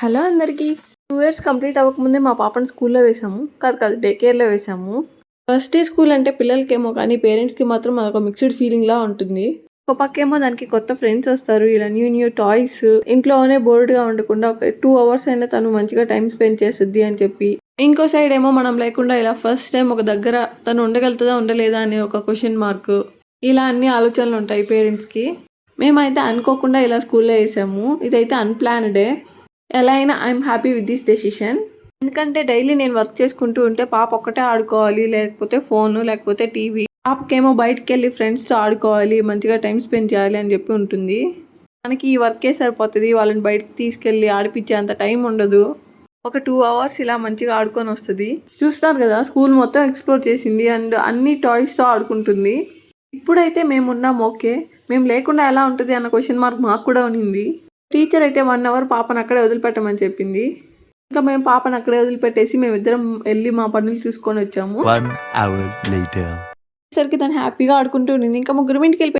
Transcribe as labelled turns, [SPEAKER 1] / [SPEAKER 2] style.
[SPEAKER 1] Hello అందరికీ. 2 years complete అవ్వకముందే మా పాపని స్కూల్‌లో వేసాము. కాదు డే కేర్‌లో వేసాము. ఫస్ట్ డే స్కూల్ అంటే పిల్లలకేమో కానీ పేరెంట్స్‌కి మాత్రం అదొక మిక్స్డ్ ఫీలింగ్‌లా ఉంటుంది. ఒక పక్కేమో దానికి కొత్త ఫ్రెండ్స్ వస్తారు. ఇలా న్యూ టాయ్స్ ఇంట్లోనే బోర్డ్‌గా ఉండకుండా ఒక 2 అవర్స్ అయినా తను మంచిగా టైమ్ స్పెండ్ చేసిద్ది అని చెప్పి. ఇంకో సైడ్ ఏమో మనం లేకుండా ఇలా ఫస్ట్ టైమ్ ఒక దగ్గర తను ఉండగలుగుతదా? ఉండలేదా? అనే ఒక క్వెషన్ మార్క్. ఇలా అన్ని ఆలోచనలుంటాయి పేరెంట్స్‌కి. మేమైతే అనుకోకుండా ఇలా స్కూల్‌లో ఏసాము. ఇదైతే అన్‌ప్లాన్‌డే. ఎలా అయినా I'm happy with this decision. ఎందుకంటే డైలీ నేను వర్క్ చేసుకుంటూ ఉంటే పాప ఒక్కటే ఆడుకోవాలి. లేకపోతే ఫోను, లేకపోతే టీవీ. పాపకేమో బయటికెళ్ళి ఫ్రెండ్స్‌తో ఆడుకోవాలి. మంచిగా టైమ్ స్పెండ్ చేయాలి అని చెప్పి ఉంటుంది. మనకి ఈ వర్కే సరిపోతది. వాళ్ళని బయటికి తీసుకెళ్ళి ఆడిపిచ్చేంత టైం ఉండదు. ఒక 2 అవర్స్ ఇలా మంచిగా ఆడుకొనొస్తది. చూస్తున్నారు కదా! స్కూల్ మొత్తం ఎక్స్‌ప్లోర్ చేసింది. అండ్ అన్ని టాయ్స్‌తో ఆడుకుంటుంది. ఇప్పుడైతే మేమున్నాం ఓకే. మేము లేకుండా ఎలా ఉంటది అన్న క్వెషన్ మార్క్ మాకు కూడా ఉన్నింది. టీచర్ అయితే 1 అవర్ పాపను అక్కడే వదిలిపెట్టమని చెప్పింది. ఇంకా మేము పాపను అక్కడే వదిలిపెట్టేసి మేమిద్దరం ఎళ్లి మా పనులు చూసుకొనొచ్చాము.
[SPEAKER 2] 1 hour later.
[SPEAKER 1] సరికి తను హ్యాపీగా ఆడుకుంటూ ఉండింది. ఇంకా ముగ్గురం ఇంటికెళ్ళిపోయాం.